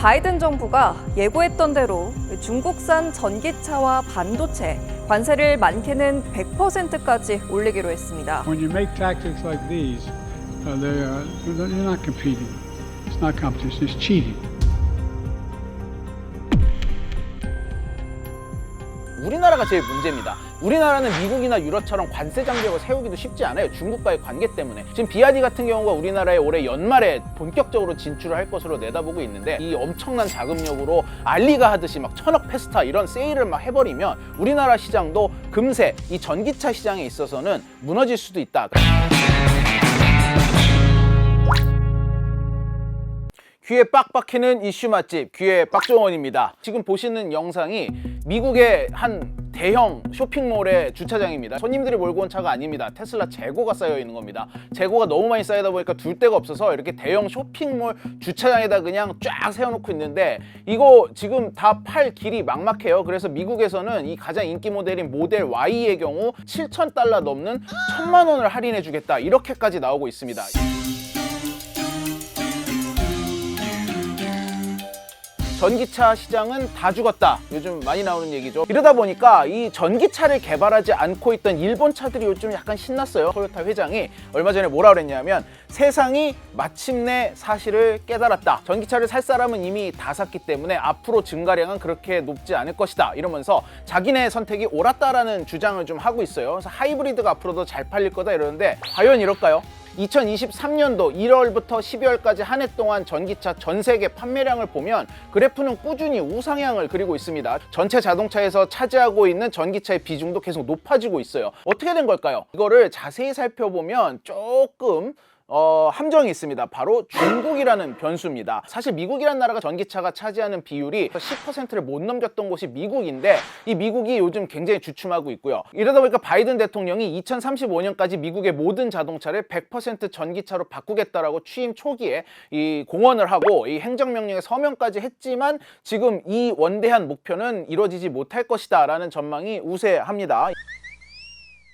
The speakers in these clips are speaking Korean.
바이든 정부가 예고했던 대로 중국산 전기차와 반도체 관세를 많게는 100%까지 올리기로 했습니다. When you make tactics like these, you're not competing. It's not competition. It's cheating. 우리나라가 제일 문제입니다. 우리나라는 미국이나 유럽처럼 관세 장벽을 세우기도 쉽지 않아요. 중국과의 관계 때문에. 지금 BYD 같은 경우가 우리나라에 올해 연말에 본격적으로 진출을 할 것으로 내다보고 있는데, 이 엄청난 자금력으로 알리가 하듯이 막 1000억 페스타 이런 세일을 막 해버리면 우리나라 시장도 금세 이 전기차 시장에 있어서는 무너질 수도 있다. 귀에 빡 박히는 이슈 맛집, 귀에 빡종원입니다. 지금 보시는 영상이 미국의 한 대형 쇼핑몰의 주차장입니다. 손님들이 몰고 온 차가 아닙니다. 테슬라 재고가 쌓여 있는 겁니다. 재고가 너무 많이 쌓이다 보니까 둘 데가 없어서 이렇게 대형 쇼핑몰 주차장에다 그냥 쫙 세워놓고 있는데, 이거 지금 다 팔 길이 막막해요. 그래서 미국에서는 이 가장 인기 모델인 모델 Y의 경우 $7,000 넘는 1000만 원을 할인해 주겠다, 이렇게까지 나오고 있습니다. 전기차 시장은 다 죽었다, 요즘 많이 나오는 얘기죠. 이러다 보니까 이 전기차를 개발하지 않고 있던 일본 차들이 요즘 약간 신났어요. 토요타 회장이 얼마 전에 뭐라 그랬냐면, 세상이 마침내 사실을 깨달았다. 전기차를 살 사람은 이미 다 샀기 때문에 앞으로 증가량은 그렇게 높지 않을 것이다, 이러면서 자기네 선택이 옳았다라는 주장을 좀 하고 있어요. 그래서 하이브리드가 앞으로도 잘 팔릴 거다 이러는데, 과연 이럴까요? 2023년도 1월부터 12월까지 한 해 동안 전기차 전 세계 판매량을 보면 그래프는 꾸준히 우상향을 그리고 있습니다. 전체 자동차에서 차지하고 있는 전기차의 비중도 계속 높아지고 있어요. 어떻게 된 걸까요? 이거를 자세히 살펴보면 조금 함정이 있습니다. 바로 중국이라는 변수입니다. 사실 미국이라는 나라가 전기차가 차지하는 비율이 10%를 못 넘겼던 곳이 미국인데, 이 미국이 요즘 굉장히 주춤하고 있고요. 이러다 보니까 바이든 대통령이 2035년까지 미국의 모든 자동차를 100% 전기차로 바꾸겠다라고 취임 초기에 이 공언을 하고 이 행정명령에 서명까지 했지만, 지금 이 원대한 목표는 이루어지지 못할 것이다 라는 전망이 우세합니다.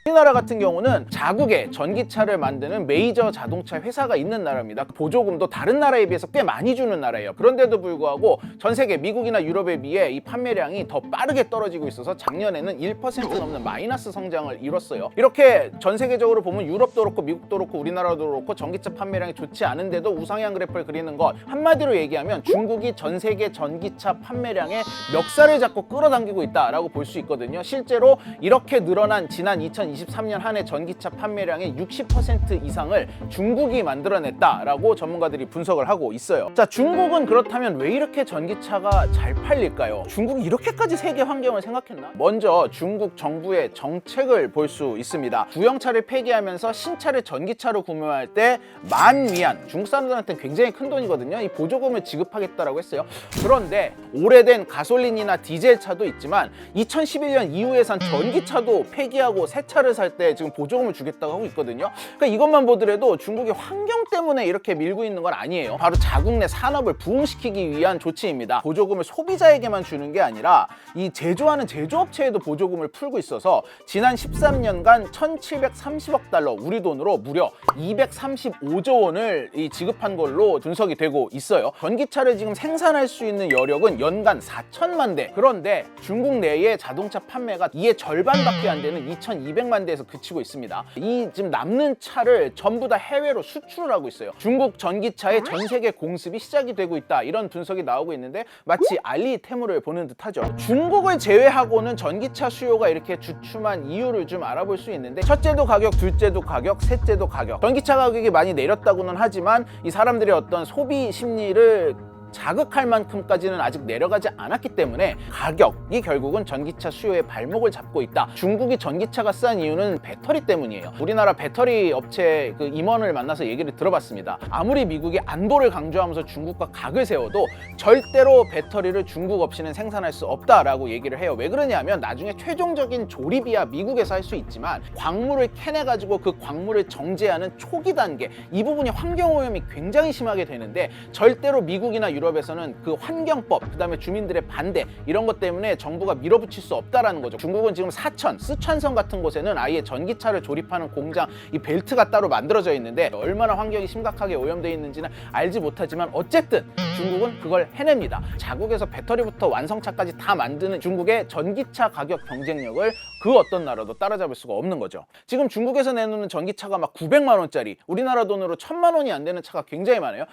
우리나라 같은 경우는 자국에 전기차를 만드는 메이저 자동차 회사가 있는 나라입니다. 보조금도 다른 나라에 비해서 꽤 많이 주는 나라예요. 그런데도 불구하고 전 세계 미국이나 유럽에 비해 이 판매량이 더 빠르게 떨어지고 있어서 작년에는 1% 넘는 마이너스 성장을 이뤘어요. 이렇게 전 세계적으로 보면 유럽도 그렇고 미국도 그렇고 우리나라도 그렇고 전기차 판매량이 좋지 않은데도 우상향 그래프를 그리는 것, 한마디로 얘기하면 중국이 전 세계 전기차 판매량의 멱살을 잡고 끌어당기고 있다라고 볼 수 있거든요. 실제로 이렇게 늘어난 지난 2023년 한 해 전기차 판매량의 60% 이상을 중국이 만들어냈다라고 전문가들이 분석을 하고 있어요. 자, 중국은 그렇다면 왜 이렇게 전기차가 잘 팔릴까요? 중국이 이렇게까지 세계 환경을 생각했나? 먼저 중국 정부의 정책을 볼 수 있습니다. 구형차를 폐기하면서 신차를 전기차로 구매할 때 10,000위안, 중국 사람들한테는 굉장히 큰 돈이거든요. 이 보조금을 지급하겠다라고 했어요. 그런데 오래된 가솔린이나 디젤 차도 있지만 2011년 이후에 산 전기차도 폐기하고 새 차를 살 때 지금 보조금을 주겠다고 하고 있거든요. 그러니까 이것만 보더라도 중국이 환경 때문에 이렇게 밀고 있는 건 아니에요. 바로 자국 내 산업을 부흥시키기 위한 조치입니다. 보조금을 소비자에게만 주는 게 아니라 이 제조하는 제조업체에도 보조금을 풀고 있어서 지난 13년간 1,730억 달러, 우리 돈으로 무려 235조 원을 지급한 걸로 분석이 되고 있어요. 전기차를 지금 생산할 수 있는 여력은 연간 4천만 대. 그런데 중국 내의 자동차 판매가 이의 절반밖에 안 되는 2,200만 대에서 그치고 있습니다. 이 지금 남는 차를 전부 다 해외로 수출을 하고 있어요. 중국 전기차의 전 세계 공습이 시작이 되고 있다, 이런 분석이 나오고 있는데 마치 알리 테무를 보는 듯하죠. 중국을 제외하고는 전기차 수요가 이렇게 주춤한 이유를 좀 알아볼 수 있는데, 첫째도 가격, 둘째도 가격, 셋째도 가격. 전기차 가격이 많이 내렸다고는 하지만 이 사람들의 어떤 소비 심리를 자극할 만큼까지는 아직 내려가지 않았기 때문에 가격이 결국은 전기차 수요의 발목을 잡고 있다. 중국이 전기차가 싼 이유는 배터리 때문이에요. 우리나라 배터리 업체 그 임원을 만나서 얘기를 들어봤습니다. 아무리 미국이 안보를 강조하면서 중국과 각을 세워도 절대로 배터리를 중국 없이는 생산할 수 없다라고 얘기를 해요. 왜 그러냐면 나중에 최종적인 조립이야 미국에서 할 수 있지만 광물을 캐내가지고 그 광물을 정제하는 초기 단계, 이 부분이 환경오염이 굉장히 심하게 되는데 절대로 미국이나 유럽에서는 그 환경법, 그다음에 주민들의 반대 이런 것 때문에 정부가 밀어붙일 수 없다라는 거죠. 중국은 지금 사천, 쓰촨성 같은 곳에는 아예 전기차를 조립하는 공장, 이 벨트가 따로 만들어져 있는데 얼마나 환경이 심각하게 오염되어 있는지는 알지 못하지만 어쨌든 중국은 그걸 해냅니다. 자국에서 배터리부터 완성차까지 다 만드는 중국의 전기차 가격 경쟁력을 그 어떤 나라도 따라잡을 수가 없는 거죠. 지금 중국에서 내놓는 전기차가 막 900만 원짜리, 우리나라 돈으로 1000만 원이 안 되는 차가 굉장히 많아요.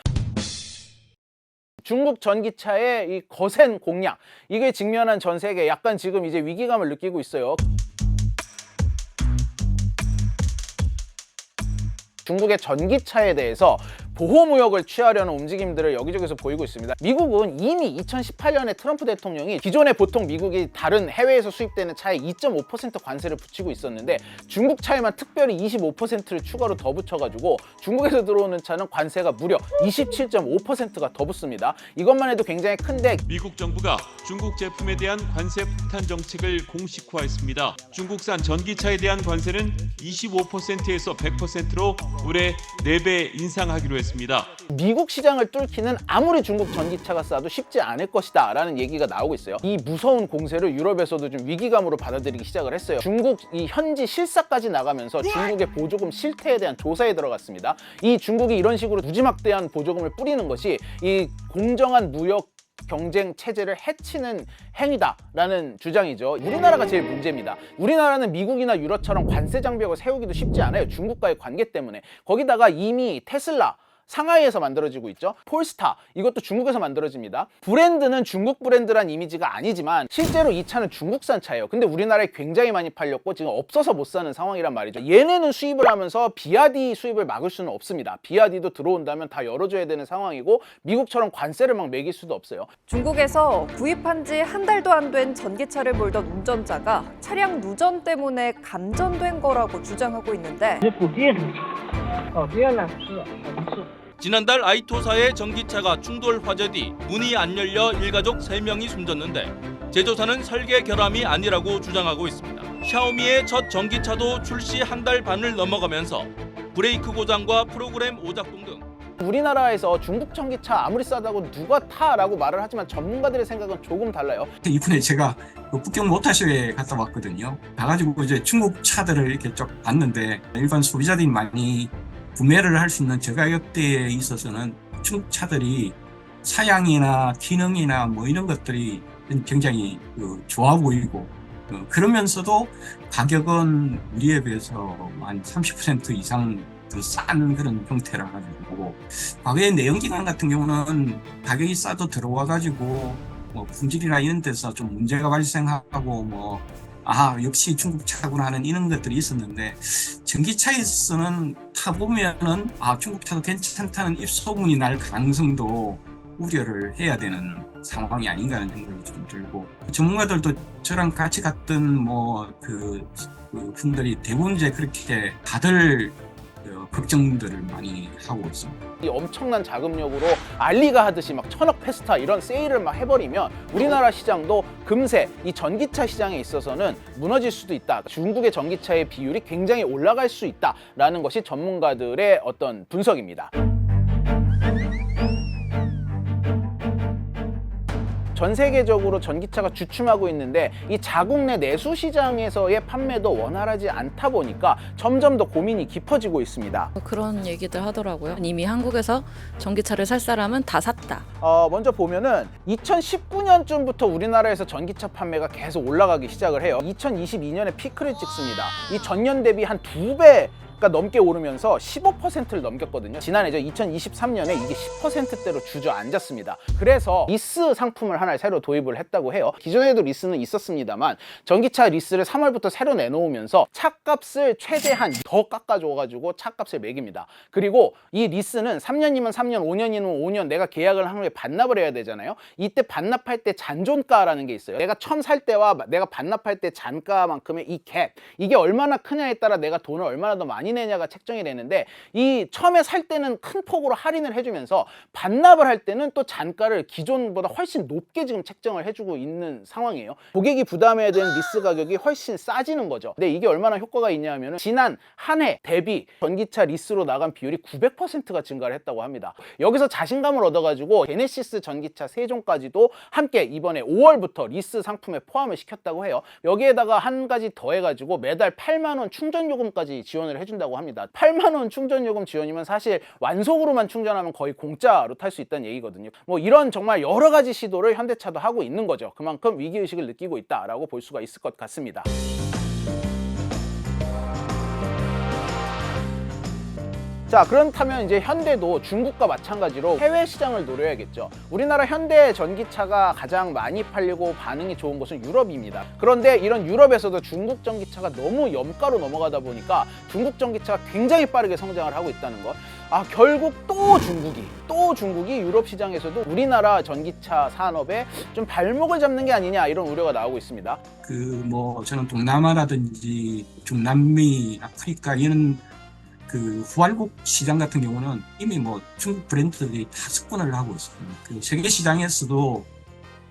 중국 전기차의 이 거센 공략, 이게 직면한 전 세계 약간 지금 이제 위기감을 느끼고 있어요. 중국의 전기차에 대해서 보호무역을 취하려는 움직임들을 여기저기서 보이고 있습니다. 미국은 이미 2018년에 트럼프 대통령이 기존에 보통 미국이 다른 해외에서 수입되는 차에 2.5% 관세를 붙이고 있었는데 중국 차에만 특별히 25%를 추가로 더 붙여가지고 중국에서 들어오는 차는 관세가 무려 27.5%가 더 붙습니다. 이것만 해도 굉장히 큰데 미국 정부가 중국 제품에 대한 관세 폭탄 정책을 공식화했습니다. 중국산 전기차에 대한 관세는 25%에서 100%로 올해 4배 인상하기로 했습니다. 미국 시장을 뚫기는 아무리 중국 전기차가 싸도 쉽지 않을 것이다 라는 얘기가 나오고 있어요. 이 무서운 공세를 유럽에서도 좀 위기감으로 받아들이기 시작을 했어요. 중국 이 현지 실사까지 나가면서 중국의 보조금 실태에 대한 조사에 들어갔습니다. 이 중국이 이런 식으로 무지막대한 보조금을 뿌리는 것이 이 공정한 무역 경쟁 체제를 해치는 행위다라는 주장이죠. 우리나라가 제일 문제입니다. 우리나라는 미국이나 유럽처럼 관세 장벽을 세우기도 쉽지 않아요. 중국과의 관계 때문에. 거기다가 이미 테슬라, 상하이에서 만들어지고 있죠. 폴스타, 이것도 중국에서 만들어집니다. 브랜드는 중국 브랜드란 이미지가 아니지만 실제로 이 차는 중국산 차예요. 근데 우리나라에 굉장히 많이 팔렸고 지금 없어서 못 사는 상황이란 말이죠. 얘네는 수입을 하면서 비아디 수입을 막을 수는 없습니다. 비아디도 들어온다면 다 열어줘야 되는 상황이고 미국처럼 관세를 막 매길 수도 없어요. 중국에서 구입한 지 한 달도 안 된 전기차를 몰던 운전자가 차량 누전 때문에 감전된 거라고 주장하고 있는데 지난달 아이토사의 전기차가 충돌 화재 뒤 문이 안 열려 일가족 3명이 숨졌는데 제조사는 설계 결함이 아니라고 주장하고 있습니다. 샤오미의 첫 전기차도 출시 한 달 반을 넘어가면서 브레이크 고장과 프로그램 오작동 등 우리나라에서 중국 전기차 아무리 싸다고 누가 타라고 말을 하지만 전문가들의 생각은 조금 달라요. 이번에 제가 북경 모터쇼에 갔다 왔거든요. 가가지고 이제 중국 차들을 이렇게 쭉 봤는데 일반 소비자들이 많이 구매를 할 수 있는 저가격대에 있어서는 중국 차들이 사양이나 기능이나 뭐 이런 것들이 굉장히 좋아 보이고 그러면서도 가격은 우리에 비해서 한 30% 이상 더 싼 그런 형태라 가지고 과거에 내연기관 같은 경우는 가격이 싸도 들어와 가지고 뭐 품질이나 이런 데서 좀 문제가 발생하고 역시 중국 차구나 하는 이런 것들이 있었는데 전기차에서는 타보면은 중국 차도 괜찮다는 입소문이 날 가능성도 우려를 해야 되는 상황이 아닌가 하는 생각이 좀 들고 전문가들도 저랑 같이 갔던 분들이 대부분 이제 그렇게 다들 걱정들을 많이 하고 있습니다. 이 엄청난 자금력으로 알리가 하듯이 막 1000억 페스타 이런 세일을 막 해버리면 우리나라 시장도 금세 이 전기차 시장에 있어서는 무너질 수도 있다. 중국의 전기차의 비율이 굉장히 올라갈 수 있다라는 것이 전문가들의 어떤 분석입니다. 전 세계적으로 전기차가 주춤하고 있는데 이 자국 내 내수 시장에서의 판매도 원활하지 않다 보니까 점점 더 고민이 깊어지고 있습니다. 그런 얘기들 하더라고요. 이미 한국에서 전기차를 살 사람은 다 샀다. 먼저 보면은 2019년쯤부터 우리나라에서 전기차 판매가 계속 올라가기 시작을 해요. 2022년에 피크를 찍습니다. 이 전년 대비 한 2배 가 넘게 오르면서 15%를 넘겼거든요. 지난해죠. 2023년에 이게 10%대로 주저앉았습니다. 그래서 리스 상품을 하나 새로 도입을 했다고 해요. 기존에도 리스는 있었습니다만 전기차 리스를 3월부터 새로 내놓으면서 차값을 최대한 더 깎아줘가지고 차값을 매깁니다. 그리고 이 리스는 3년이면 3년, 5년이면 5년 내가 계약을 한 후에 반납을 해야 되잖아요. 이때 반납할 때 잔존가라는 게 있어요. 내가 처음 살 때와 내가 반납할 때 잔가만큼의 이 갭, 이게 얼마나 크냐에 따라 내가 돈을 얼마나 더 많이 많이 내냐가 책정이 되는데 이 처음에 살 때는 큰 폭으로 할인을 해주면서 반납을 할 때는 또 잔가를 기존보다 훨씬 높게 지금 책정을 해주고 있는 상황이에요. 고객이 부담해야 되는 리스 가격이 훨씬 싸지는 거죠. 근데 이게 얼마나 효과가 있냐면은 지난 한 해 대비 전기차 리스로 나간 비율이 900%가 증가를 했다고 합니다. 여기서 자신감을 얻어가지고 제네시스 전기차 3종까지도 함께 이번에 5월부터 리스 상품에 포함을 시켰다고 해요. 여기에다가 한 가지 더 해가지고 매달 8만 원 충전 요금까지 지원을 해준다고 합니다. 8만 원 충전 요금 지원이면 사실 완속으로만 충전하면 거의 공짜로 탈 수 있다는 얘기거든요. 뭐 이런 정말 여러 가지 시도를 현대차도 하고 있는 거죠. 그만큼 위기의식을 느끼고 있다라고 볼 수가 있을 것 같습니다. 자, 그렇다면 이제 현대도 중국과 마찬가지로 해외 시장을 노려야겠죠. 우리나라 현대 전기차가 가장 많이 팔리고 반응이 좋은 곳은 유럽입니다. 그런데 이런 유럽에서도 중국 전기차가 너무 염가로 넘어가다 보니까 중국 전기차가 굉장히 빠르게 성장을 하고 있다는 것. 결국 또 중국이 유럽 시장에서도 우리나라 전기차 산업에 좀 발목을 잡는 게 아니냐 이런 우려가 나오고 있습니다. 저는 동남아라든지 중남미, 아프리카 이런 후발국 시장 같은 경우는 이미 중국 브랜드들이 다 석권을 하고 있습니다. 세계 시장에서도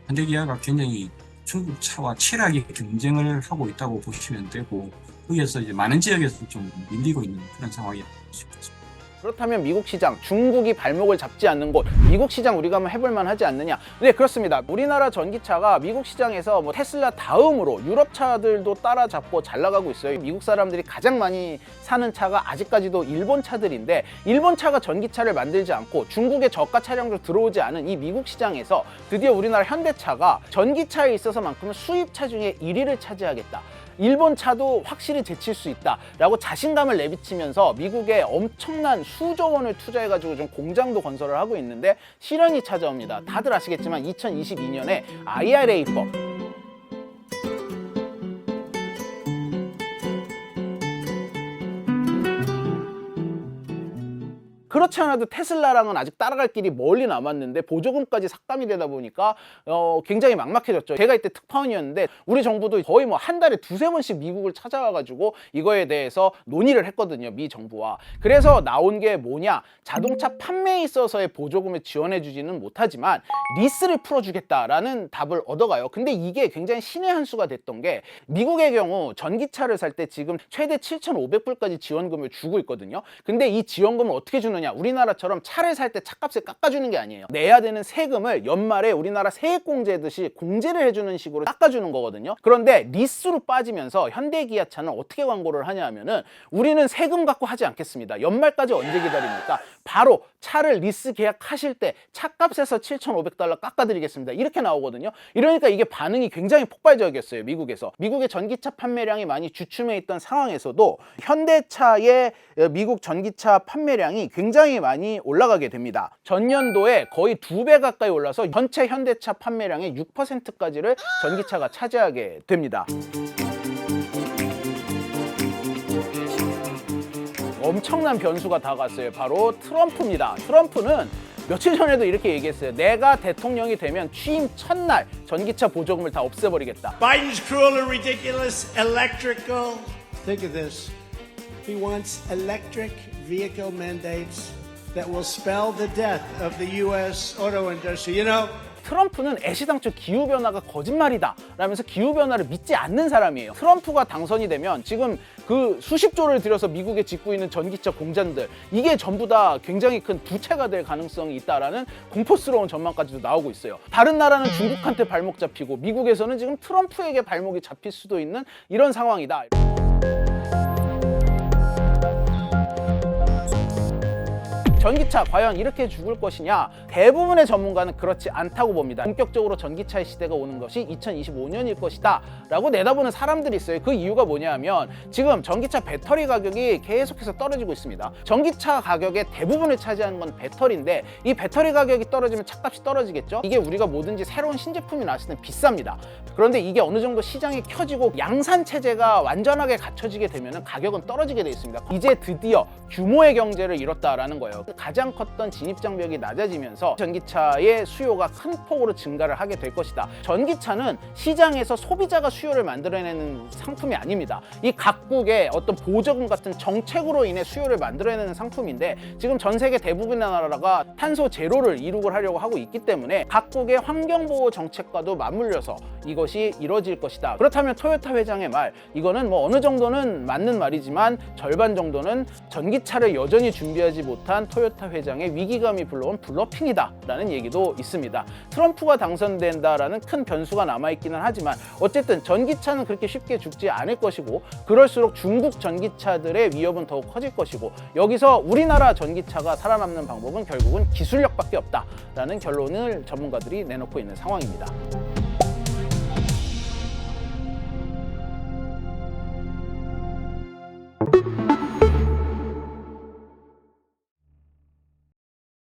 현대기아가 굉장히 중국 차와 치열하게 경쟁을 하고 있다고 보시면 되고, 거기에서 이제 많은 지역에서 좀 밀리고 있는 그런 상황이라고 싶습니다. 그렇다면 미국 시장, 중국이 발목을 잡지 않는 곳, 미국 시장 우리가 한번 해볼 만하지 않느냐? 네, 그렇습니다. 우리나라 전기차가 미국 시장에서 테슬라 다음으로 유럽 차들도 따라잡고 잘 나가고 있어요. 미국 사람들이 가장 많이 사는 차가 아직까지도 일본 차들인데, 일본 차가 전기차를 만들지 않고 중국의 저가 차량도 들어오지 않은 이 미국 시장에서 드디어 우리나라 현대차가 전기차에 있어서만큼은 수입차 중에 1위를 차지하겠다. 일본 차도 확실히 제칠 수 있다라고 자신감을 내비치면서 미국에 엄청난 수조 원을 투자해가지고 좀 공장도 건설을 하고 있는데 시련이 찾아옵니다. 다들 아시겠지만 2022년에 IRA법, 그렇지 않아도 테슬라랑은 아직 따라갈 길이 멀리 남았는데 보조금까지 삭감이 되다 보니까 굉장히 막막해졌죠. 제가 이때 특파원이었는데 우리 정부도 거의 한 달에 2-3번씩 미국을 찾아와가지고 이거에 대해서 논의를 했거든요, 미 정부와. 그래서 나온 게 뭐냐, 자동차 판매에 있어서의 보조금을 지원해주지는 못하지만 리스를 풀어주겠다라는 답을 얻어가요. 근데 이게 굉장히 신의 한 수가 됐던 게, 미국의 경우 전기차를 살 때 지금 최대 7,500불까지 지원금을 주고 있거든요. 근데 이 지원금을 어떻게 주느냐, 우리나라처럼 차를 살 때 차값을 깎아주는 게 아니에요. 내야 되는 세금을 연말에 우리나라 세액공제듯이 공제를 해주는 식으로 깎아주는 거거든요. 그런데 리스로 빠지면서 현대기아차는 어떻게 광고를 하냐 하면은, 우리는 세금 갖고 하지 않겠습니다. 연말까지 언제 기다립니까? 바로 차를 리스 계약하실 때 차값에서 7,500달러 깎아드리겠습니다. 이렇게 나오거든요. 이러니까 이게 반응이 굉장히 폭발적이었어요, 미국에서. 미국의 전기차 판매량이 많이 주춤해 있던 상황에서도 현대차의 미국 전기차 판매량이 굉장히 많이 올라가게 됩니다. 전년도에 거의 2배 가까이 올라서 전체 현대차 판매량의 6%까지를 전기차가 차지하게 됩니다. 엄청난 변수가 다가왔어요. 바로 트럼프입니다. 트럼프는 며칠 전에도 이렇게 얘기했어요. 내가 대통령이 되면 취임 첫날 전기차 보조금을 다 없애버리겠다. Biden's cruel and ridiculous electrical. Think of this. He wants electric vehicle mandates that will spell the death of the U.S. auto industry. You know, 트럼프는 애시당초 기후변화가 거짓말이다 라면서 기후변화를 믿지 않는 사람이에요. 트럼프가 당선이 되면 지금 수십조를 들여서 미국에 짓고 있는 전기차 공장들, 이게 전부 다 굉장히 큰 부채가 될 가능성이 있다라는 공포스러운 전망까지도 나오고 있어요. 다른 나라는 중국한테 발목 잡히고 미국에서는 지금 트럼프에게 발목이 잡힐 수도 있는 이런 상황이다. 전기차 과연 이렇게 죽을 것이냐? 대부분의 전문가는 그렇지 않다고 봅니다. 본격적으로 전기차의 시대가 오는 것이 2025년일 것이다 라고 내다보는 사람들이 있어요. 그 이유가 뭐냐면, 지금 전기차 배터리 가격이 계속해서 떨어지고 있습니다. 전기차 가격의 대부분을 차지하는 건 배터리인데, 이 배터리 가격이 떨어지면 차값이 떨어지겠죠. 이게 우리가 뭐든지 새로운 신제품이 나왔을 때 비쌉니다. 그런데 이게 어느 정도 시장이 켜지고 양산 체제가 완전하게 갖춰지게 되면 가격은 떨어지게 돼 있습니다. 이제 드디어 규모의 경제를 이뤘다라는 거예요. 가장 컸던 진입 장벽이 낮아지면서 전기차의 수요가 큰 폭으로 증가를 하게 될 것이다. 전기차는 시장에서 소비자가 수요를 만들어내는 상품이 아닙니다. 이 각국의 어떤 보조금 같은 정책으로 인해 수요를 만들어내는 상품인데, 지금 전 세계 대부분의 나라가 탄소 제로를 이루고 하려고 하고 있기 때문에 각국의 환경보호 정책과도 맞물려서 이것이 이뤄질 것이다. 그렇다면 토요타 회장의 말, 이거는 뭐 어느 정도는 맞는 말이지만 절반 정도는 전기차를 여전히 준비하지 못한 토요타 회장의 위기감이 불러온 블러핑이다 라는 얘기도 있습니다. 트럼프가 당선된다라는 큰 변수가 남아있기는 하지만 어쨌든 전기차는 그렇게 쉽게 죽지 않을 것이고, 그럴수록 중국 전기차들의 위협은 더욱 커질 것이고, 여기서 우리나라 전기차가 살아남는 방법은 결국은 기술력밖에 없다라는 결론을 전문가들이 내놓고 있는 상황입니다.